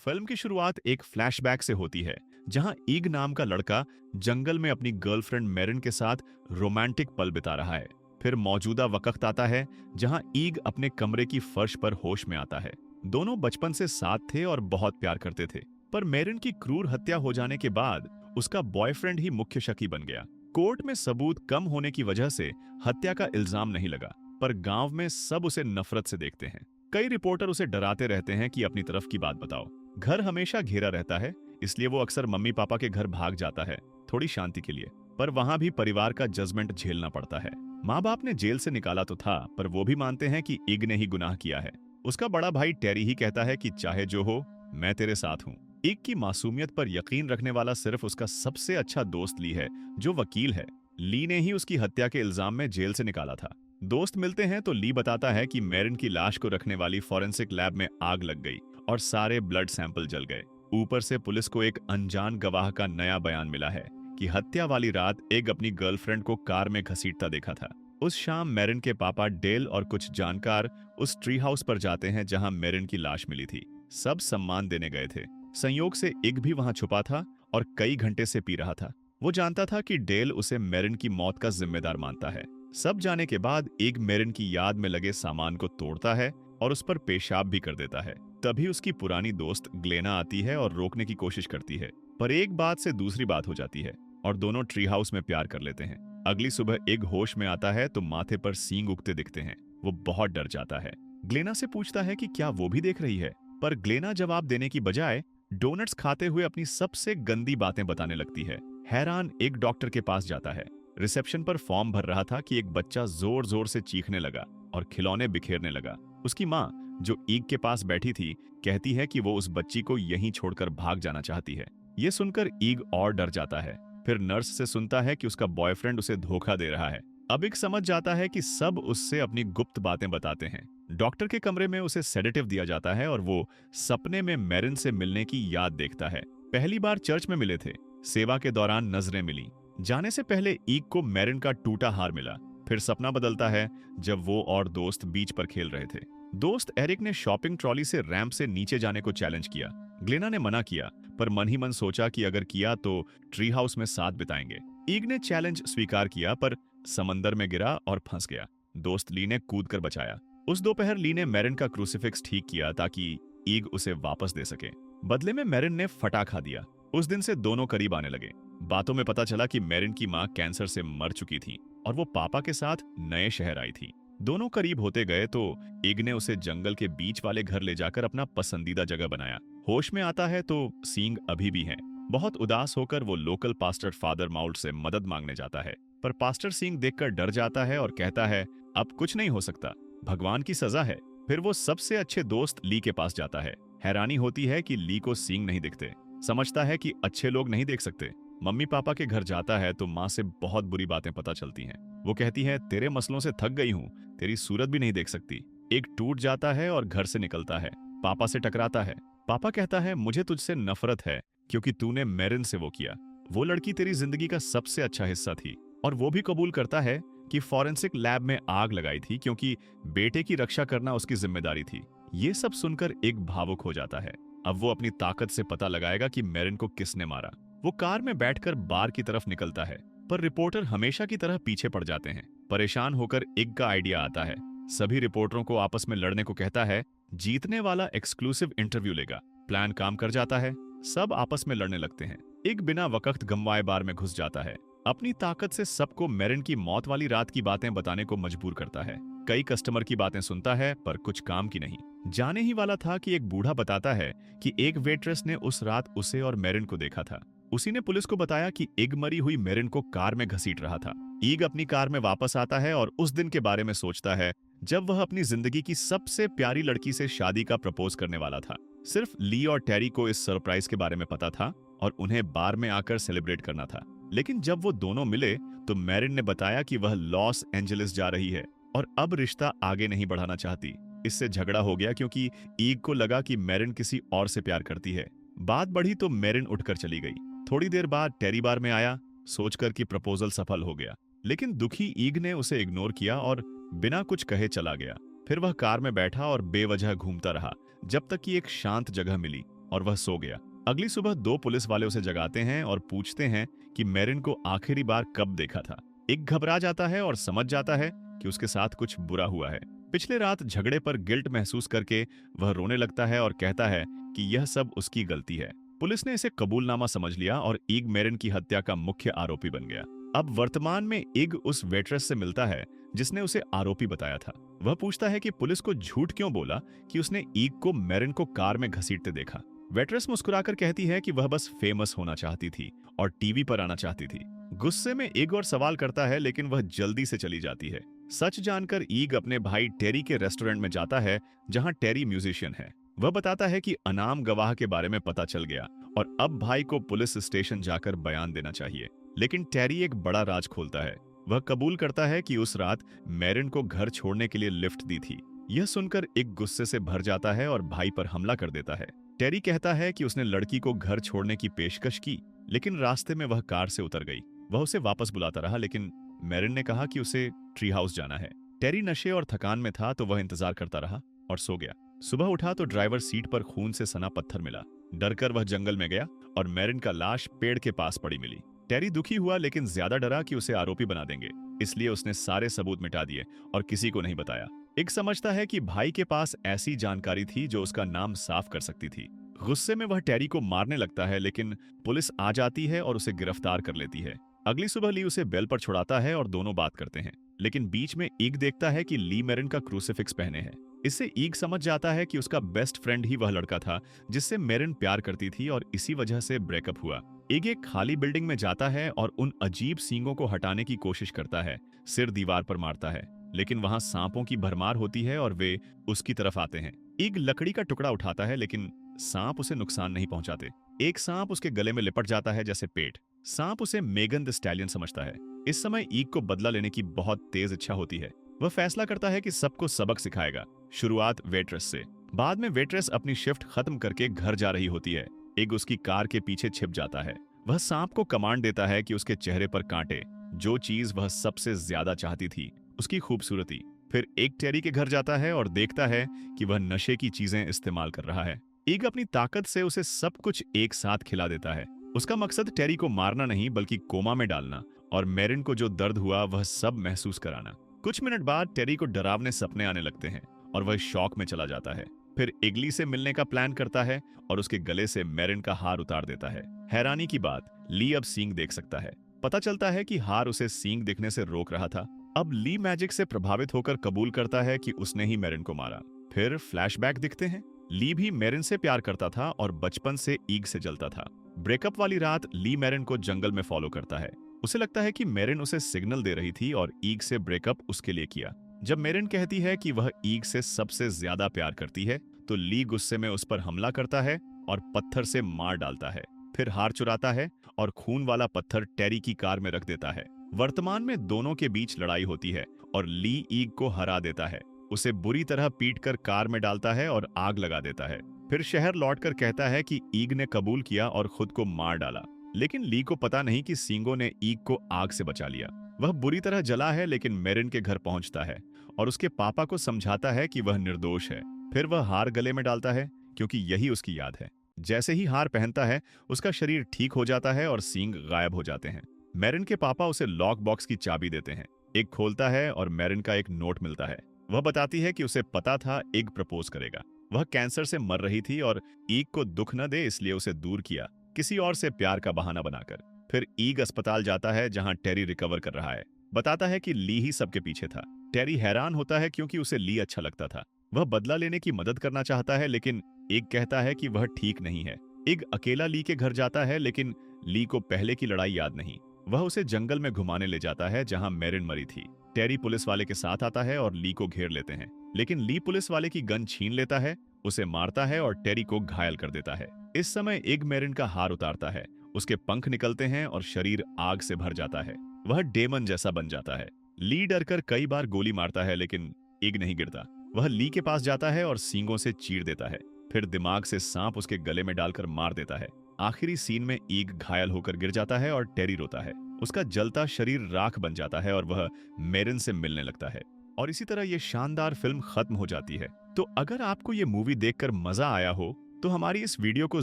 Film की शुरुआत एक फ्लैशबैक से होती है, जहां ईग नाम का लड़का जंगल में अपनी गर्लफ्रेंड मेरिन के साथ रोमांटिक पल बिता रहा है। फिर मौजूदा वक्त आता है, जहां ईग अपने कमरे की फर्श पर होश में आता है। दोनों बचपन से साथ थे और बहुत प्यार करते थे, पर मेरिन की क्रूर हत्या हो जाने के बाद उसका बॉयफ्रेंड ही मुख्य शकी बन गया। कोर्ट में सबूत कम होने की वजह से हत्या का इल्जाम नहीं लगा, पर गांव में सब उसे नफरत से देखते हैं। कई रिपोर्टर उसे डराते रहते हैं कि अपनी तरफ की बात बताओ। घर हमेशा घेरा रहता है, इसलिए वो अक्सर मम्मी पापा के घर भाग जाता है, थोड़ी शांति के लिए। पर वहां भी परिवार का जजमेंट झेलना पड़ता है। माँ बाप ने जेल से निकाला तो था, पर वो भी मानते हैं कि इग ने ही गुनाह किया है। उसका बड़ा भाई टेरी ही कहता है कि चाहे जो हो, मैं तेरे साथ हूँ। इग की मासूमियत पर यकीन रखने वाला सिर्फ उसका सबसे अच्छा दोस्त ली है, जो वकील है। ली ने ही उसकी हत्या के इल्जाम में जेल से निकाला था। दोस्त मिलते हैं तो ली बताता है कि मेरिन की लाश को रखने वाली फॉरेंसिक लैब में आग लग गई और सारे ब्लड सैंपल जल गए। ऊपर से पुलिस को एक अनजान गवाह का नया बयान मिला है कि हत्या वाली रात एग अपनी गर्लफ्रेंड को कार में घसीटता देखा था। उस शाम मेरिन के पापा डेल और कुछ जानकार उस ट्री हाउस पर जाते हैं जहां मेरिन की लाश मिली थी। सब सम्मान देने गए थे। संयोग से इग भी वहां छुपा था और कई घंटे से पी रहा था। वो जानता था कि डेल उसे मेरिन की मौत का जिम्मेदार मानता है। सब जाने के बाद इग मेरिन की याद में लगे सामान को तोड़ता है और उस पर पेशाब भी कर देता है। तभी उसकी पुरानी दोस्त ग्लेना आती है और रोकने की कोशिश करती है, पर एक बात से दूसरी बात हो जाती है और दोनों ट्री हाउस में प्यार कर लेते हैं। अगली सुबह इग होश में आता है तो माथे पर सींग उगते दिखते हैं। वो बहुत डर जाता है। ग्लेना से पूछता है कि क्या वो भी देख रही है, पर ग्लेना जवाब देने की बजाय डोनट्स खाते हुए अपनी सबसे गंदी बातें बताने लगती है। हैरान एक डॉक्टर के पास जाता है। रिसेप्शन पर फॉर्म भर रहा था कि एक बच्चा जोर जोर से चीखने लगा और खिलौने बिखेरने लगा। उसकी माँ, जो ईग के पास बैठी थी, कहती है कि वो उस बच्ची को यहीं छोड़कर भाग जाना चाहती है। ये सुनकर ईग और डर जाता है। फिर नर्स से सुनता है कि उसका बॉयफ्रेंड उसे धोखा दे रहा है। अब ईग समझ जाता है कि सब उससे अपनी गुप्त बातें बताते हैं। डॉक्टर के कमरे में उसे सेडेटिव दिया जाता है और वो सपने में मेरिन से मिलने की याद देखता है। पहली बार चर्च में मिले थे। सेवा के दौरान नजरें मिली। जाने से पहले ईग को मेरिन का टूटा हार मिला। फिर सपना बदलता है जब वो और दोस्त बीच पर खेल रहे थे। दोस्त एरिक ने शॉपिंग ट्रॉली से रैंप से नीचे जाने को चैलेंज किया। ग्लेना ने मना किया, पर मन ही मन सोचा कि अगर किया तो ट्री हाउस में साथ बिताएंगे। ईग ने चैलेंज स्वीकार किया, पर समंदर में गिरा और फंस गया। दोस्त ली ने कूद कर बचाया। उस दोपहर ली ने मेरिन का क्रूसिफिक्स ठीक किया ताकि ईग उसे वापस दे सके। बदले में मेरिन ने फटा खा दिया। उस दिन से दोनों करीब आने लगे। बातों में पता चला कि मेरिन की मां कैंसर से मर चुकी थी और वो पापा के साथ नए शहर आई थी। दोनों करीब होते गए तो इग ने उसे जंगल के बीच वाले घर ले जाकर अपना पसंदीदा जगह बनाया। होश में आता है तो सींग अभी भी है। बहुत उदास होकर वो लोकल पास्टर फादर माउल्ट से मदद मांगने जाता है, पर पास्टर सींग देखकर डर जाता है और कहता है, अब कुछ नहीं हो सकता, भगवान की सजा है। फिर वो सबसे अच्छे दोस्त ली के पास जाता है। हैरानी होती है कि ली को सींग नहीं दिखते। समझता है कि अच्छे लोग नहीं देख सकते। मम्मी पापा के घर जाता है तो माँ से बहुत बुरी बातें पता चलती हैं। वो कहती है, तेरे मसलों से थक गई हूँ, तेरी सूरत भी नहीं देख सकती। एक टूट जाता है और घर से निकलता है। पापा से टकराता है। पापा कहता है, मुझे तुझसे नफरत है क्योंकि तूने मेरिन से वो किया। वो लड़की तेरी जिंदगी का सबसे अच्छा हिस्सा थी। और वो भी कबूल करता है कि फॉरेंसिक लैब में आग लगाई थी क्योंकि बेटे की रक्षा करना उसकी जिम्मेदारी थी। ये सब सुनकर एक भावुक हो जाता है। अब वो अपनी ताकत से पता लगाएगा कि मेरिन को किसने मारा। वो कार में बैठकर बार की तरफ निकलता है, पर रिपोर्टर हमेशा की तरह पीछे पड़ जाते हैं। परेशान होकर इग का आइडिया आता है। सभी रिपोर्टरों को आपस में लड़ने को कहता है। जीतने वाला एक्सक्लूसिव इंटरव्यू लेगा। प्लान काम कर जाता है। सब आपस में लड़ने लगते हैं। इग बिना वक्त गंवाए बार में घुस जाता है। अपनी ताकत से सबको मेरिन की मौत वाली रात की बातें बताने को मजबूर करता है। कई कस्टमर की बातें सुनता है, पर कुछ काम की नहीं। जाने ही वाला था कि एक बूढ़ा बताता है कि एक वेट्रेस ने उस रात उसे और मेरिन को देखा था। उसी ने पुलिस को बताया कि इग मरी हुई मेरिन को कार में घसीट रहा था। इग अपनी कार में वापस आता है और उस दिन के बारे में सोचता है जब वह अपनी जिंदगी की सबसे प्यारी लड़की से शादी का प्रपोज करने वाला था। सिर्फ ली और टेरी को इस सरप्राइज के बारे में पता था और उन्हें बार में आकर सेलिब्रेट करना था। लेकिन जब वो दोनों मिले तो मेरिन ने बताया कि वह लॉस एंजलिस जा रही है और अब रिश्ता आगे नहीं बढ़ाना चाहती। इससे झगड़ा हो गया क्योंकि ईग को लगा कि मेरिन किसी और से प्यार करती है। बात बढ़ी तो मेरिन उठकर चली गई। थोड़ी देर बाद टेरी बार में आया, सोचकर कि प्रपोजल सफल हो गया। लेकिन दुखी ईग ने उसे इग्नोर किया और बिना कुछ कहे चला गया। फिर वह कार में बैठा और बेवजह घूमता रहा जब तक कि एक शांत जगह मिली। और वह सो गया। अगली सुबह दो पुलिस वाले उसे जगाते हैं और पूछते हैं कि मेरिन को आखिरी बार कब देखा था। एक घबरा जाता है और समझ जाता है कि उसके साथ कुछ बुरा हुआ है। पिछले रात झगड़े पर गिल्ट महसूस करके वह रोने लगता है और कहता है कि यह सब उसकी गलती है। पुलिस ने इसे कबूलनामा समझ लिया और ईग मेरिन की हत्या का मुख्य आरोपी बन गया। अब वर्तमान में ईग उस वेट्रेस से मिलता है जिसने उसे आरोपी बताया था। वह पूछता है कि पुलिस को झूठ क्यों बोला कि उसने ईग को मेरिन को कार में घसीटते देखा। वेट्रेस मुस्कुराकर कहती है कि वह बस फेमस होना चाहती थी और टीवी पर आना चाहती थी। गुस्से में ईग और सवाल करता है लेकिन वह जल्दी से चली जाती है। सच जानकर ईग अपने भाई टेरी के रेस्टोरेंट में जाता है जहां टेरी म्यूजिशियन है। वह बताता है कि अनाम गवाह के बारे में पता चल गया और अब भाई को पुलिस स्टेशन जाकर बयान देना चाहिए। लेकिन टेरी एक बड़ा राज खोलता है। वह कबूल करता है कि उस रात मेरिन को घर छोड़ने के लिए लिफ्ट दी थी। यह सुनकर एक गुस्से से भर जाता है और भाई पर हमला कर देता है। टेरी कहता है कि उसने लड़की को घर छोड़ने की पेशकश की, लेकिन रास्ते में वह कार से उतर गई। वह उसे वापस बुलाता रहा, लेकिन मेरिन ने कहा कि उसे ट्री हाउस जाना है। टेरी नशे और थकान में था तो वह इंतजार करता रहा और सो गया। सुबह उठा तो ड्राइवर सीट पर खून से सना पत्थर मिला। डरकर वह जंगल में गया और मेरिन का लाश पेड़ के पास पड़ी मिली। टेरी दुखी हुआ लेकिन ज्यादा डरा कि उसे आरोपी बना देंगे, इसलिए उसने सारे सबूत मिटा दिए और किसी को नहीं बताया। एक समझता है कि भाई के पास ऐसी जानकारी थी जो उसका नाम साफ कर सकती थी। गुस्से में वह टेरी को मारने लगता है, लेकिन पुलिस आ जाती है और उसे गिरफ्तार कर लेती है। अगली सुबह ली उसे बेल पर छुड़ाता है और दोनों बात करते हैं, लेकिन बीच में ईग देखता है कि ली मेरिन का क्रूसिफिक्स पहने है। इससे ईग समझ जाता है कि उसका बेस्ट फ्रेंड ही वह लड़का था जिससे मेरिन प्यार करती थी और इसी वजह से ब्रेकअप हुआ। ईग एक खाली बिल्डिंग में जाता है और उन अजीब सींगों को हटाने की कोशिश करता है। सिर दीवार पर मारता है, लेकिन वहां सांपों की भरमार होती है और वे उसकी तरफ आते हैं। ईग लकड़ी का टुकड़ा उठाता है, लेकिन सांप उसे नुकसान नहीं पहुंचाते। एक सांप उसके गले में लिपट जाता है जैसे पेट। सांप उसे मेगन द स्टैलियन समझता है। इस समय ईग को बदला लेने की बहुत तेज इच्छा होती है। वह फैसला करता है कि सबको सबक सिखाएगा। शुरुआत वेट्रेस से। बाद में वेट्रेस अपनी शिफ्ट खत्म करके घर जा रही होती है। ईग उसकी कार के पीछे छिप जाता है। वह सांप को कमांड देता है कि उसके चेहरे पर कांटे। जो चीज वह सबसे ज्यादा चाहती थी, उसकी खूबसूरती। फिर एक टेरी के घर जाता है और देखता है कि वह नशे की चीजें इस्तेमाल कर रहा है। ईग अपनी ताकत से उसे सब कुछ एक साथ खिला देता है। उसका मकसद टेरी को मारना नहीं बल्कि कोमा में डालना और मेरिन को जो दर्द हुआ वह सब महसूस कराना। कुछ मिनट बाद टेरी को डरावने सपने आने लगते हैं और वह शॉक में चला जाता है। फिर इगली से मिलने का प्लान करता है और उसके गले से मेरिन का हार उतार देता है। हैरानी की बात, ली अब सींग देख सकता है। पता चलता है कि हार उसे सींग दिखने से रोक रहा था। अब ली मैजिक से प्रभावित होकर कबूल करता है कि उसने ही मेरिन को मारा। फिर फ्लैशबैक दिखते हैं। ली भी मेरिन से प्यार करता था और बचपन से ईग से जलता था। ब्रेकअप वाली रात ली मेरिन को जंगल में फॉलो करता है। उसे लगता है कि मेरिन उसे सिग्नल दे रही थी और ईग से ब्रेकअप उसके लिए किया। जब मेरिन कहती है कि वह ईग से सबसे ज्यादा प्यार करती है तो ली गुस्से में उस पर हमला करता है और पत्थर से मार डालता है। फिर हार चुराता है और खून वाला पत्थर टेरी की कार में रख देता है। वर्तमान में दोनों के बीच लड़ाई होती है और ली ईग को हरा देता है। उसे बुरी तरह पीटकर कार में डालता है और आग लगा देता है। फिर शहर लौटकर कहता है कि ईग ने कबूल किया और खुद को मार डाला, लेकिन ली को पता नहीं कि सींगों ने ईग को आग से बचा लिया। वह बुरी तरह जला है, लेकिन मेरिन के घर पहुंचता है और उसके पापा को समझाता है कि वह निर्दोष है। फिर वह हार गले में डालता है क्योंकि यही उसकी याद है। जैसे ही हार पहनता है उसका शरीर ठीक हो जाता है और सींग गायब हो जाते हैं। मेरिन के पापा उसे लॉक बॉक्स की चाबी देते हैं। एक खोलता है और मेरिन का एक नोट मिलता है। वह बताती है कि उसे पता था ईग प्रपोज करेगा। वह कैंसर से मर रही थी और ईग को दुख न दे इसलिए उसे दूर किया, किसी और से प्यार का बहाना बनाकर। फिर ईग अस्पताल जाता है जहां टेरी रिकवर कर रहा है। बताता है कि ली ही सबके पीछे था। टेरी हैरान होता है क्योंकि उसे ली अच्छा लगता था। वह बदला लेने की मदद करना चाहता है, लेकिन ईग कहता है कि वह ठीक नहीं है। ईग अकेला ली के घर जाता है, लेकिन ली को पहले की लड़ाई याद नहीं। वह उसे जंगल में घुमाने ले जाता है जहां मेरिन मरी थी। टेरी पुलिस वाले के साथ आता है और ली को घेर लेते हैं, लेकिन ली पुलिस वाले की गन छीन लेता है, उसे मारता है और टेरी को घायल कर देता है। इस समय ईग मेरिन का हार उतारता है। उसके पंख निकलते हैं और शरीर आग से भर जाता है। वह डेमन जैसा बन जाता है। ली डरकर कई बार गोली मारता है, लेकिन ईग नहीं गिरता। वह ली के पास जाता है और सींगों से चीर देता है। फिर दिमाग से सांप उसके गले में डालकर मार देता है। आखिरी सीन में ईग घायल होकर गिर जाता है और टेरी रोता है। उसका जलता शरीर राख बन जाता है और वह मेरिन से मिलने लगता है। और इसी तरह यह शानदार फिल्म खत्म हो जाती है। तो अगर आपको ये मूवी देखकर मजा आया हो तो हमारी इस वीडियो को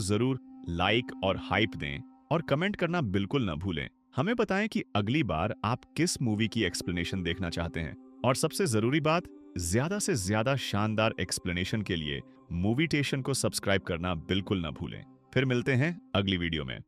जरूर लाइक और हाइप दें और कमेंट करना बिल्कुल ना भूलें। हमें बताएं कि अगली बार आप किस मूवी की एक्सप्लेनेशन देखना चाहते हैं। और सबसे जरूरी बात, ज्यादा से ज्यादा शानदार एक्सप्लेनेशन के लिए मूवीटेशन को सब्सक्राइब करना बिल्कुल ना भूलें। फिर मिलते हैं अगली वीडियो में।